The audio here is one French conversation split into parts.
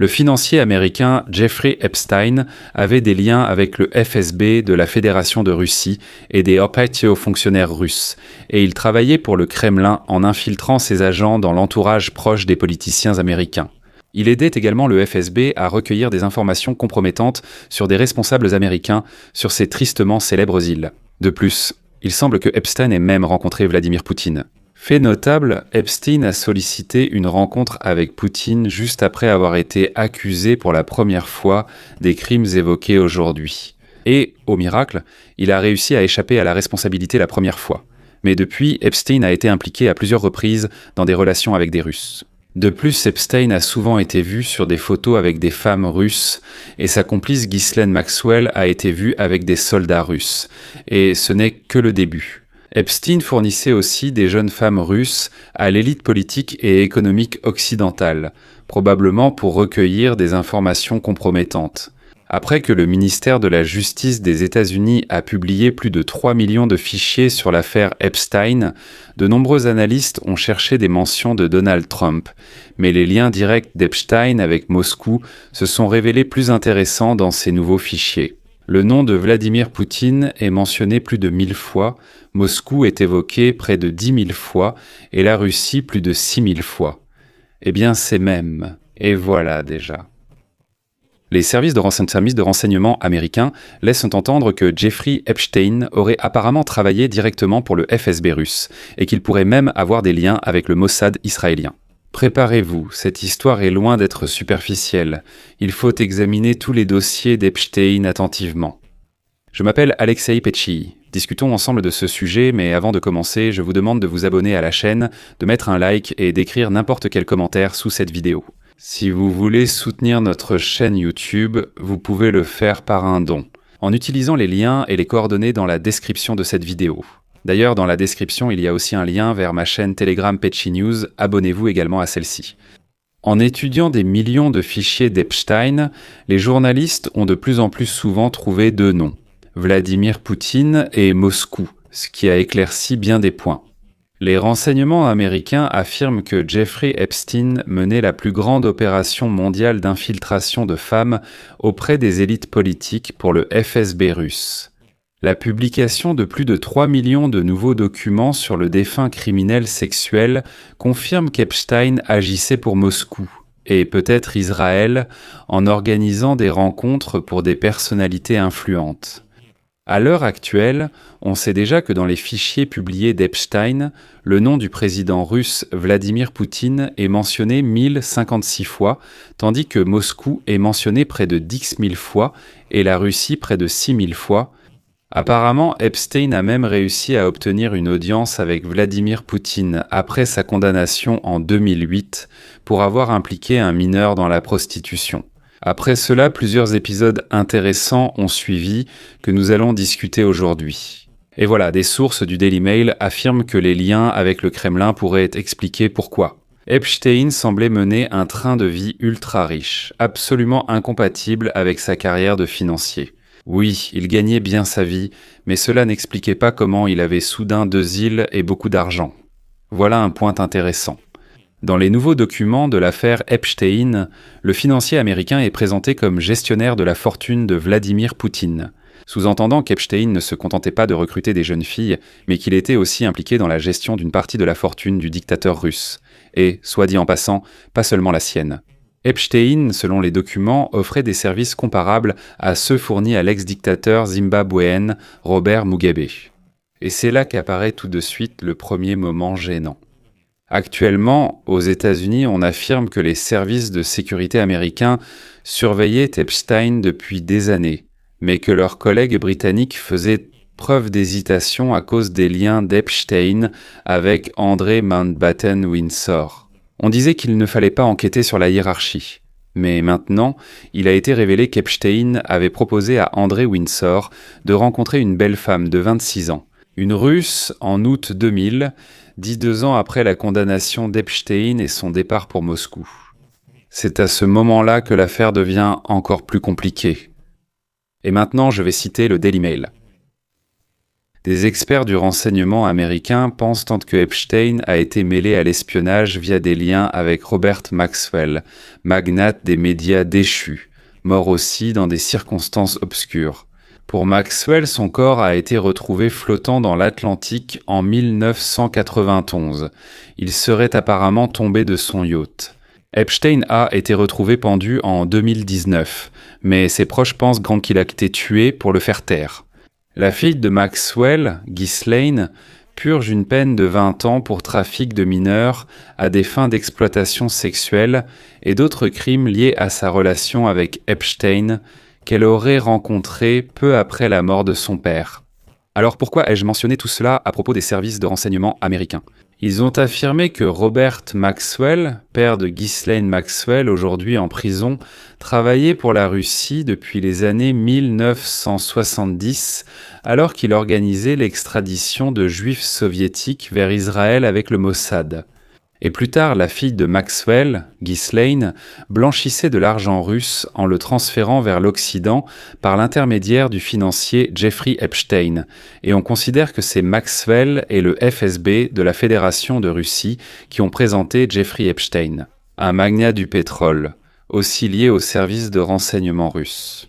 Le financier américain Jeffrey Epstein avait des liens avec le FSB de la Fédération de Russie et des hauts fonctionnaires russes, et il travaillait pour le Kremlin en infiltrant ses agents dans l'entourage proche des politiciens américains. Il aidait également le FSB à recueillir des informations compromettantes sur des responsables américains sur ces tristement célèbres îles. De plus, il semble que Epstein ait même rencontré Vladimir Poutine. Fait notable, Epstein a sollicité une rencontre avec Poutine juste après avoir été accusé pour la première fois des crimes évoqués aujourd'hui. Et, au miracle, il a réussi à échapper à la responsabilité la première fois. Mais depuis, Epstein a été impliqué à plusieurs reprises dans des relations avec des Russes. De plus, Epstein a souvent été vu sur des photos avec des femmes russes, et sa complice Ghislaine Maxwell a été vue avec des soldats russes. Et ce n'est que le début. Epstein fournissait aussi des jeunes femmes russes à l'élite politique et économique occidentale, probablement pour recueillir des informations compromettantes. Après que le ministère de la Justice des États-Unis a publié plus de 3 millions de fichiers sur l'affaire Epstein, de nombreux analystes ont cherché des mentions de Donald Trump, mais les liens directs d'Epstein avec Moscou se sont révélés plus intéressants dans ces nouveaux fichiers. Le nom de Vladimir Poutine est mentionné plus de 1000 fois, Moscou est évoqué près de 10 000 fois et la Russie plus de 6 000 fois. Eh bien c'est même, et voilà déjà. Les services de renseignement américains laissent entendre que Jeffrey Epstein aurait apparemment travaillé directement pour le FSB russe et qu'il pourrait même avoir des liens avec le Mossad israélien. Préparez-vous, cette histoire est loin d'être superficielle. Il faut examiner tous les dossiers d'Epstein attentivement. Je m'appelle Alexei Petchi. Discutons ensemble de ce sujet, mais avant de commencer, je vous demande de vous abonner à la chaîne, de mettre un like et d'écrire n'importe quel commentaire sous cette vidéo. Si vous voulez soutenir notre chaîne YouTube, vous pouvez le faire par un don, en utilisant les liens et les coordonnées dans la description de cette vidéo. D'ailleurs, dans la description, il y a aussi un lien vers ma chaîne Telegram Petchi News, abonnez-vous également à celle-ci. En étudiant des millions de fichiers d'Epstein, les journalistes ont de plus en plus souvent trouvé deux noms, Vladimir Poutine et Moscou, ce qui a éclairci bien des points. Les renseignements américains affirment que Jeffrey Epstein menait la plus grande opération mondiale d'infiltration de femmes auprès des élites politiques pour le FSB russe. La publication de plus de 3 millions de nouveaux documents sur le défunt criminel sexuel confirme qu'Epstein agissait pour Moscou, et peut-être Israël, en organisant des rencontres pour des personnalités influentes. À l'heure actuelle, on sait déjà que dans les fichiers publiés d'Epstein, le nom du président russe Vladimir Poutine est mentionné 1056 fois, tandis que Moscou est mentionné près de 10 000 fois et la Russie près de 6 000 fois. Apparemment, Epstein a même réussi à obtenir une audience avec Vladimir Poutine après sa condamnation en 2008 pour avoir impliqué un mineur dans la prostitution. Après cela, plusieurs épisodes intéressants ont suivi que nous allons discuter aujourd'hui. Et voilà, des sources du Daily Mail affirment que les liens avec le Kremlin pourraient expliquer pourquoi. Epstein semblait mener un train de vie ultra riche, absolument incompatible avec sa carrière de financier. Oui, il gagnait bien sa vie, mais cela n'expliquait pas comment il avait soudain 2 îles et beaucoup d'argent. Voilà un point intéressant. Dans les nouveaux documents de l'affaire Epstein, le financier américain est présenté comme gestionnaire de la fortune de Vladimir Poutine, sous-entendant qu'Epstein ne se contentait pas de recruter des jeunes filles, mais qu'il était aussi impliqué dans la gestion d'une partie de la fortune du dictateur russe, et, soit dit en passant, pas seulement la sienne. Epstein, selon les documents, offrait des services comparables à ceux fournis à l'ex-dictateur zimbabwéen Robert Mugabe. Et c'est là qu'apparaît tout de suite le premier moment gênant. Actuellement, aux États-Unis, on affirme que les services de sécurité américains surveillaient Epstein depuis des années, mais que leurs collègues britanniques faisaient preuve d'hésitation à cause des liens d'Epstein avec André Mountbatten Windsor. On disait qu'il ne fallait pas enquêter sur la hiérarchie. Mais maintenant, il a été révélé qu'Epstein avait proposé à André Windsor de rencontrer une belle femme de 26 ans, une Russe en août 2000, 2 ans après la condamnation d'Epstein et son départ pour Moscou. C'est à ce moment-là que l'affaire devient encore plus compliquée. Et maintenant, je vais citer le Daily Mail. Des experts du renseignement américain pensent que Epstein a été mêlé à l'espionnage via des liens avec Robert Maxwell, magnate des médias déchus, mort aussi dans des circonstances obscures. Pour Maxwell, son corps a été retrouvé flottant dans l'Atlantique en 1991. Il serait apparemment tombé de son yacht. Epstein a été retrouvé pendu en 2019, mais ses proches pensent qu'il a été tué pour le faire taire. La fille de Maxwell, Ghislaine, purge une peine de 20 ans pour trafic de mineurs à des fins d'exploitation sexuelle et d'autres crimes liés à sa relation avec Epstein qu'elle aurait rencontré peu après la mort de son père. Alors pourquoi ai-je mentionné tout cela à propos des services de renseignement américains ? Ils ont affirmé que Robert Maxwell, père de Ghislaine Maxwell, aujourd'hui en prison, travaillait pour la Russie depuis les années 1970, alors qu'il organisait l'extradition de juifs soviétiques vers Israël avec le Mossad. Et plus tard, la fille de Maxwell, Ghislaine, blanchissait de l'argent russe en le transférant vers l'Occident par l'intermédiaire du financier Jeffrey Epstein. Et on considère que c'est Maxwell et le FSB de la Fédération de Russie qui ont présenté Jeffrey Epstein, un magnat du pétrole, aussi lié au service de renseignement russe.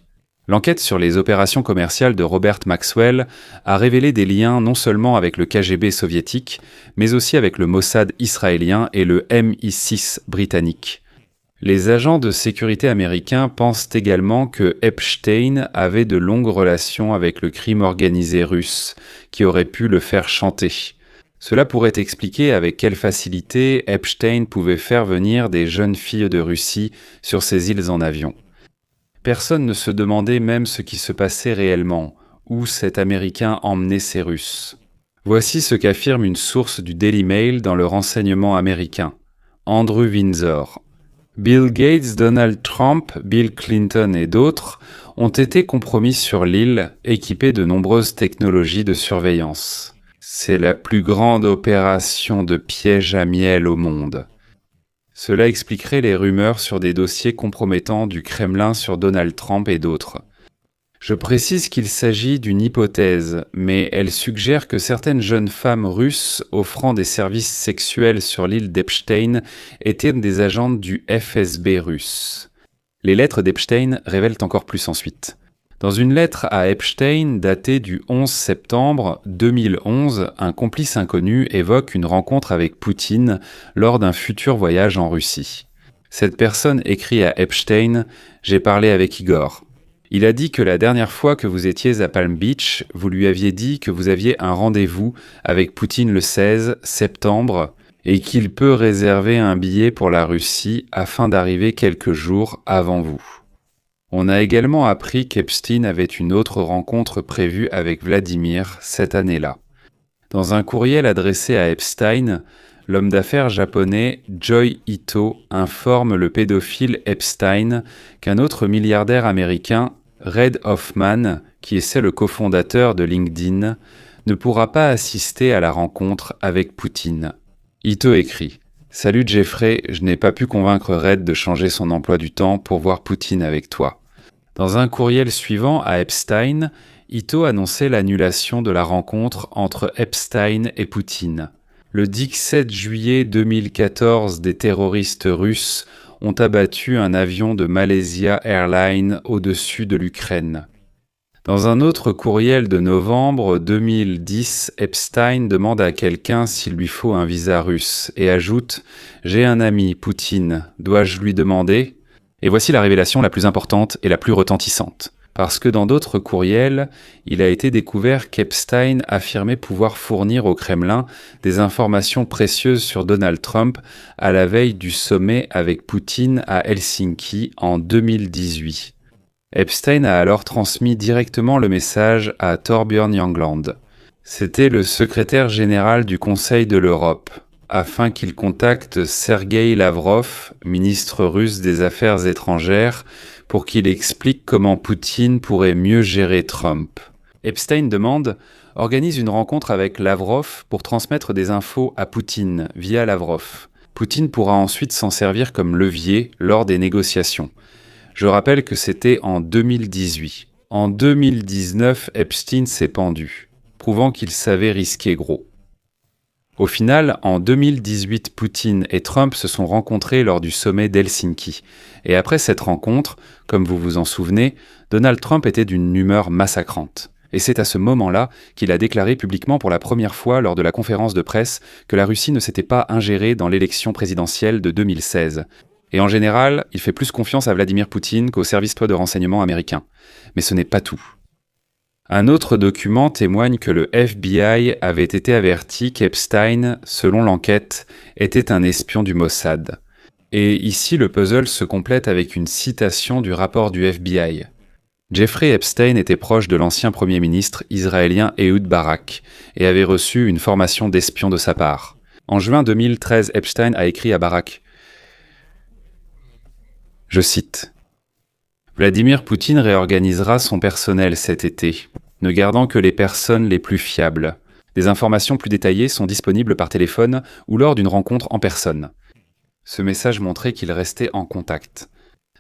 L'enquête sur les opérations commerciales de Robert Maxwell a révélé des liens non seulement avec le KGB soviétique, mais aussi avec le Mossad israélien et le MI6 britannique. Les agents de sécurité américains pensent également que Epstein avait de longues relations avec le crime organisé russe, qui aurait pu le faire chanter. Cela pourrait expliquer avec quelle facilité Epstein pouvait faire venir des jeunes filles de Russie sur ces îles en avion. Personne ne se demandait même ce qui se passait réellement, où cet Américain emmenait ces Russes. Voici ce qu'affirme une source du Daily Mail dans le renseignement américain. Andrew Windsor. Bill Gates, Donald Trump, Bill Clinton et d'autres ont été compromis sur l'île, équipés de nombreuses technologies de surveillance. C'est la plus grande opération de piège à miel au monde. Cela expliquerait les rumeurs sur des dossiers compromettants du Kremlin sur Donald Trump et d'autres. Je précise qu'il s'agit d'une hypothèse, mais elle suggère que certaines jeunes femmes russes offrant des services sexuels sur l'île d'Epstein étaient des agentes du FSB russe. Les lettres d'Epstein révèlent encore plus ensuite. Dans une lettre à Epstein datée du 11 septembre 2011, un complice inconnu évoque une rencontre avec Poutine lors d'un futur voyage en Russie. Cette personne écrit à Epstein « J'ai parlé avec Igor. Il a dit que la dernière fois que vous étiez à Palm Beach, vous lui aviez dit que vous aviez un rendez-vous avec Poutine le 16 septembre et qu'il peut réserver un billet pour la Russie afin d'arriver quelques jours avant vous. » On a également appris qu'Epstein avait une autre rencontre prévue avec Vladimir cette année-là. Dans un courriel adressé à Epstein, l'homme d'affaires japonais Joi Ito informe le pédophile Epstein qu'un autre milliardaire américain, Reid Hoffman, qui est le cofondateur de LinkedIn, ne pourra pas assister à la rencontre avec Poutine. Ito écrit « Salut Jeffrey, je n'ai pas pu convaincre Reid de changer son emploi du temps pour voir Poutine avec toi. » Dans un courriel suivant à Epstein, Ito annonçait l'annulation de la rencontre entre Epstein et Poutine. Le 17 juillet 2014, des terroristes russes ont abattu un avion de Malaysia Airlines au-dessus de l'Ukraine. Dans un autre courriel de novembre 2010, Epstein demande à quelqu'un s'il lui faut un visa russe et ajoute « J'ai un ami, Poutine, dois-je lui demander ?» Et voici la révélation la plus importante et la plus retentissante. Parce que dans d'autres courriels, il a été découvert qu'Epstein affirmait pouvoir fournir au Kremlin des informations précieuses sur Donald Trump à la veille du sommet avec Poutine à Helsinki en 2018. Epstein a alors transmis directement le message à Thorbjørn Jagland. C'était le secrétaire général du Conseil de l'Europe, afin qu'il contacte Sergueï Lavrov, ministre russe des Affaires étrangères, pour qu'il explique comment Poutine pourrait mieux gérer Trump. Epstein demande « Organise une rencontre avec Lavrov pour transmettre des infos à Poutine via Lavrov. Poutine pourra ensuite s'en servir comme levier lors des négociations. » Je rappelle que c'était en 2018. En 2019, Epstein s'est pendu. prouvant qu'il savait risquer gros. Au final, en 2018, Poutine et Trump se sont rencontrés lors du sommet d'Helsinki. Et après cette rencontre, comme vous vous en souvenez, Donald Trump était d'une humeur massacrante. Et c'est à ce moment-là qu'il a déclaré publiquement pour la première fois lors de la conférence de presse que la Russie ne s'était pas ingérée dans l'élection présidentielle de 2016. Et en général, il fait plus confiance à Vladimir Poutine qu'au service de renseignement américain. Mais ce n'est pas tout. Un autre document témoigne que le FBI avait été averti qu'Epstein, selon l'enquête, était un espion du Mossad. Et ici, le puzzle se complète avec une citation du rapport du FBI. Jeffrey Epstein était proche de l'ancien Premier ministre israélien Ehud Barak et avait reçu une formation d'espion de sa part. En juin 2013, Epstein a écrit à Barak. Je cite. Vladimir Poutine réorganisera son personnel cet été, ne gardant que les personnes les plus fiables. Des informations plus détaillées sont disponibles par téléphone ou lors d'une rencontre en personne. Ce message montrait qu'il restait en contact.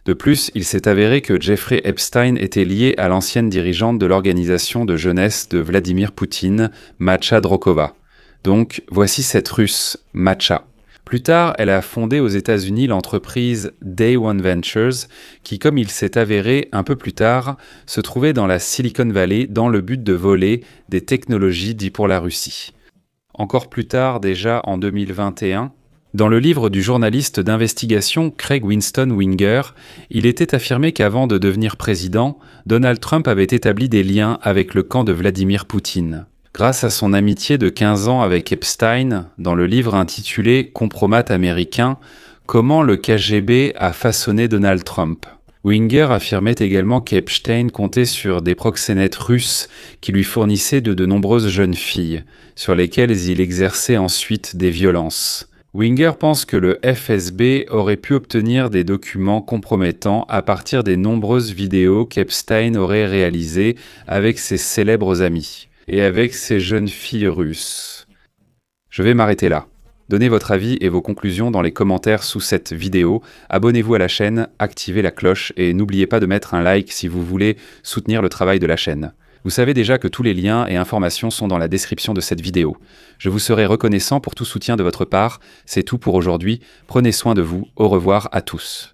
De plus, il s'est avéré que Jeffrey Epstein était lié à l'ancienne dirigeante de l'organisation de jeunesse de Vladimir Poutine, Matcha Drokova. Donc, voici cette Russe, Matcha. Plus tard, elle a fondé aux États-Unis l'entreprise Day One Ventures, qui, comme il s'est avéré un peu plus tard, se trouvait dans la Silicon Valley dans le but de voler des technologies dites pour la Russie. Encore plus tard, déjà en 2021, dans le livre du journaliste d'investigation Craig Winston Winger, il était affirmé qu'avant de devenir président, Donald Trump avait établi des liens avec le camp de Vladimir Poutine. Grâce à son amitié de 15 ans avec Epstein, dans le livre intitulé « Compromat américain, comment le KGB a façonné Donald Trump ». Winger affirmait également qu'Epstein comptait sur des proxénètes russes qui lui fournissaient de nombreuses jeunes filles, sur lesquelles il exerçait ensuite des violences. Winger pense que le FSB aurait pu obtenir des documents compromettants à partir des nombreuses vidéos qu'Epstein aurait réalisées avec ses célèbres amis et avec ces jeunes filles russes. Je vais m'arrêter là. Donnez votre avis et vos conclusions dans les commentaires sous cette vidéo. Abonnez-vous à la chaîne, activez la cloche et n'oubliez pas de mettre un like si vous voulez soutenir le travail de la chaîne. Vous savez déjà que tous les liens et informations sont dans la description de cette vidéo. Je vous serai reconnaissant pour tout soutien de votre part. C'est tout pour aujourd'hui. Prenez soin de vous. Au revoir à tous.